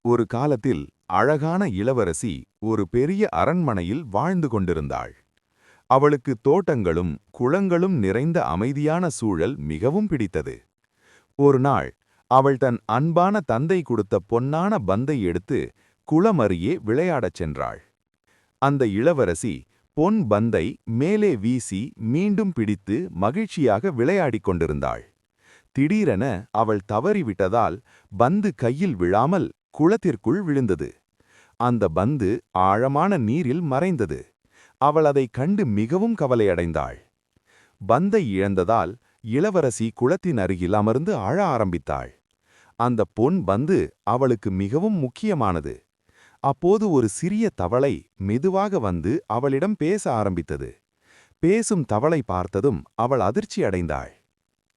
ஒரு காலத்தில் அழகான இளவரசி ஒரு பெரிய அரண்மனையில் வாழ்ந்து கொண்டிருந்தாள். அவளுக்கு தோட்டங்களும் குளங்களும் நிறைந்த அமைதியான சூழல் மிகவும் பிடித்தது. ஒரு நாள் அவள் தன் அன்பான தந்தை கொடுத்த பொன்னான பந்தை எடுத்து குளமருகே விளையாடச் சென்றாள். அந்த இளவரசி பொன் பந்தை மேலே வீசி மீண்டும் பிடித்து மகிழ்ச்சியாக விளையாடிக் கொண்டிருந்தாள். திடீரென அவள் தவறிவிட்டதால் பந்து கையில் விழாமல் குளத்திற்குள் விழுந்தது. அந்த பந்து ஆழமான நீரில் மறைந்தது. அவள் அதைக் கண்டு மிகவும் கவலையடைந்தாள். பந்தை இழந்ததால் இளவரசி குளத்தின் அருகில் அமர்ந்து அழ ஆரம்பித்தாள். அந்த பொன் பந்து அவளுக்கு மிகவும் முக்கியமானது. அப்போது ஒரு சிறிய தவளை மெதுவாக வந்து அவளிடம் பேச ஆரம்பித்தது. பேசும் தவளை பார்த்ததும் அவள் அதிர்ச்சி அடைந்தாள்.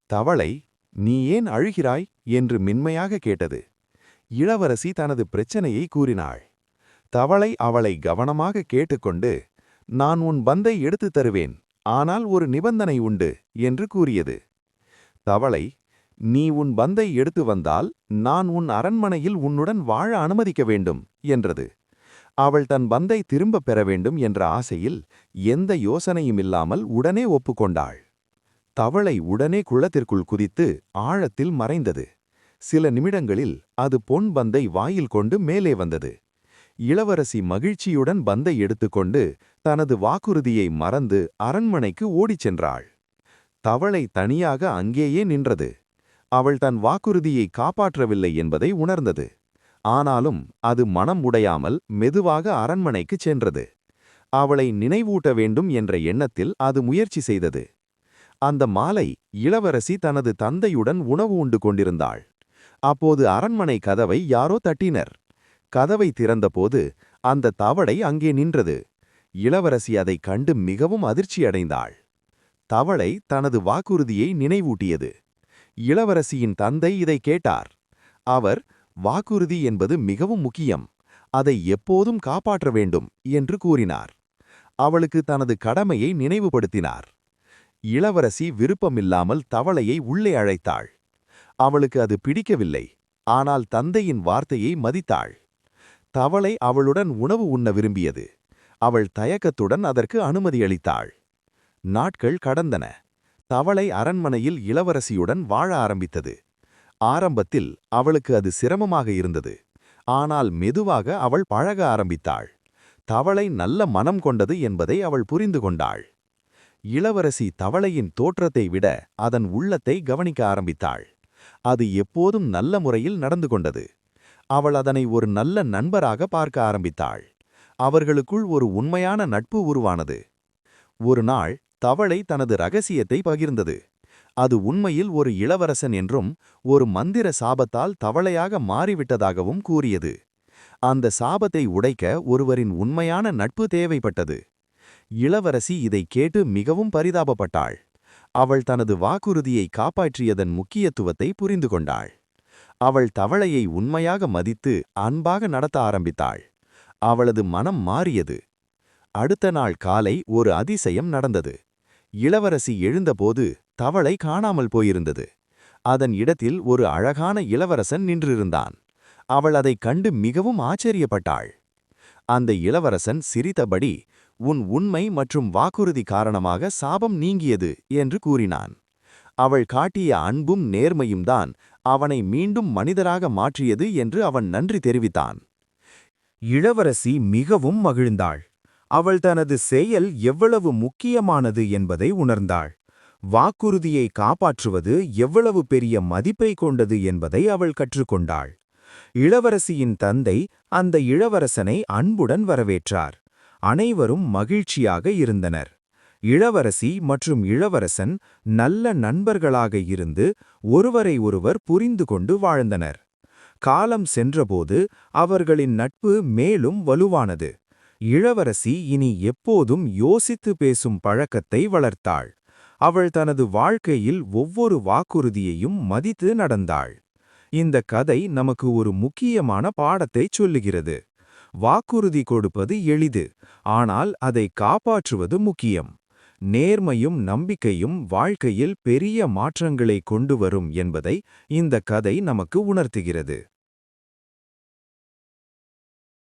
தவளை, "நீ ஏன் அழுகிறாய்?" என்று மென்மையாக கேட்டது. இளவரசி தனது பிரச்சனையை கூறினாள். தவளை அவளை கவனமாக கேட்டுக்கொண்டு, "நான் உன் பந்தை எடுத்துத் தருவேன், ஆனால் ஒரு நிபந்தனை உண்டு" என்று கூறியது. தவளை, "நீ உன் பந்தை எடுத்து வந்தால் நான் உன் அரண்மனையில் உன்னுடன் வாழ அனுமதிக்க வேண்டும்" என்றது. அவள் தன் பந்தை திரும்பப் பெற வேண்டும் என்ற ஆசையில் எந்த யோசனையுமில்லாமல் உடனே ஒப்புக்கொண்டாள். தவளை உடனே குளத்திற்குள் குதித்து ஆழத்தில் மறைந்தது. சில நிமிடங்களில் அது பொன் பந்தை வாயில் கொண்டு மேலே வந்தது. இளவரசி மகிழ்ச்சியுடன் பந்தை எடுத்துக்கொண்டு தனது வாக்குறுதியை மறந்து அரண்மனைக்கு ஓடிச் சென்றாள். தவளை தனியாக அங்கேயே நின்றது. அவள் தன் வாக்குறுதியை காப்பாற்றவில்லை என்பதை உணர்ந்தது. ஆனாலும் அது மனம் உடையாமல் மெதுவாக அரண்மனைக்குச் சென்றது. அவளை நினைவூட்ட வேண்டும் என்ற எண்ணத்தில் அது முயற்சி செய்தது. அந்த மாலை இளவரசி தனது தந்தையுடன் உணவு உண்டு கொண்டிருந்தாள். அப்போது அரண்மனை கதவை யாரோ தட்டினர். கதவை திறந்தபோது அந்த தவளை அங்கே நின்றது. இளவரசி அதைக் கண்டு மிகவும் அதிர்ச்சியடைந்தாள். தவளை தனது வாக்குறுதியை நினைவூட்டியது. இளவரசியின் தந்தை இதை கேட்டார். அவர், "வாக்குறுதி என்பது மிகவும் முக்கியம், அதை எப்போதும் காப்பாற்ற வேண்டும்" என்று கூறினார். அவளுக்கு தனது கடமையை நினைவுபடுத்தினார். இளவரசி விருப்பமில்லாமல் தவளையை உள்ளே அழைத்தாள். அவளுக்கு அது பிடிக்கவில்லை, ஆனால் தந்தையின் வார்த்தையை மதித்தாள். தவளை அவளுடன் உணவு உண்ண விரும்பியது. அவள் தயக்கத்துடன் அதற்கு அனுமதியளித்தாள். நாட்கள் கடந்தன. தவளை அரண்மனையில் இளவரசியுடன் வாழ ஆரம்பித்தது. ஆரம்பத்தில் அவளுக்கு அது சிரமமாக இருந்தது. ஆனால் மெதுவாக அவள் பழக ஆரம்பித்தாள். தவளை நல்ல மனம் கொண்டது என்பதை அவள் புரிந்து கொண்டாள். இளவரசி தவளையின் தோற்றத்தை விட அதன் உள்ளத்தை கவனிக்க ஆரம்பித்தாள். அது எப்போதும் நல்ல முறையில் நடந்து கொண்டது. அவள் அதனை ஒரு நல்ல நண்பராக பார்க்க ஆரம்பித்தாள். அவர்களுக்குள் ஒரு உண்மையான நட்பு உருவானது. ஒரு நாள் தவளை தனது ரகசியத்தை பகிர்ந்தது. அது உண்மையில் ஒரு இளவரசன் என்றும் ஒரு மந்திர சாபத்தால் தவளையாக மாறிவிட்டதாகவும் கூறியது. அந்த சாபத்தை உடைக்க ஒருவரின் உண்மையான நட்பு தேவைப்பட்டது. இளவரசி இதைக் கேட்டு மிகவும் பரிதாபப்பட்டாள். அவள் தனது வாக்குறுதியை காப்பாற்றியதன் முக்கியத்துவத்தை புரிந்து கொண்டாள். அவள் தவளையை உண்மையாக மதித்து அன்பாக நடத்த ஆரம்பித்தாள். அவளது மனம் மாறியது. அடுத்த நாள் காலை ஒரு அதிசயம் நடந்தது. இளவரசி எழுந்தபோது தவளை காணாமல் போயிருந்தது. அதன் இடத்தில் ஒரு அழகான இளவரசன் நின்றிருந்தான். அவள் அதைக் கண்டு மிகவும் ஆச்சரியப்பட்டாள். அந்த இளவரசன் சிரித்தபடி, "உன் உண்மை மற்றும் வாக்குறுதி காரணமாக சாபம் நீங்கியது" என்று கூறினான். அவள் காட்டிய அன்பும் நேர்மையும் தான் அவனை மீண்டும் மனிதராக மாற்றியது என்று அவன் நன்றி தெரிவித்தான். இளவரசி மிகவும் மகிழ்ந்தாள். அவள் தனது செயல் எவ்வளவு முக்கியமானது என்பதை உணர்ந்தாள். வாக்குறுதியை காப்பாற்றுவது எவ்வளவு பெரிய மதிப்பை கொண்டது என்பதை அவள் கற்றுக்கொண்டாள். இளவரசியின் தந்தை அந்த இளவரசனை அன்புடன் வரவேற்றார். அனைவரும் மகிழ்ச்சியாக இருந்தனர். இளவரசி மற்றும் இளவரசன் நல்ல நண்பர்களாக இருந்து ஒருவரை ஒருவர் புரிந்து கொண்டு வாழ்ந்தனர். காலம் சென்றபோது அவர்களின் நட்பு மேலும் வலுவானது. இளவரசி இனி எப்போதும் யோசித்து பேசும் பழக்கத்தை வளர்த்தாள். அவள் தனது வாழ்க்கையில் ஒவ்வொரு வாக்குறுதியையும் மதித்து நடந்தாள். இந்த கதை நமக்கு ஒரு முக்கியமான பாடத்தைச் சொல்லுகிறது. வாக்குறுதி கொடுப்பது எளிது, ஆனால் அதை காப்பாற்றுவது முக்கியம். நேர்மையும் நம்பிக்கையும் வாழ்க்கையில் பெரிய மாற்றங்களை கொண்டு வரும் என்பதை இந்த கதை நமக்கு உணர்த்துகிறது.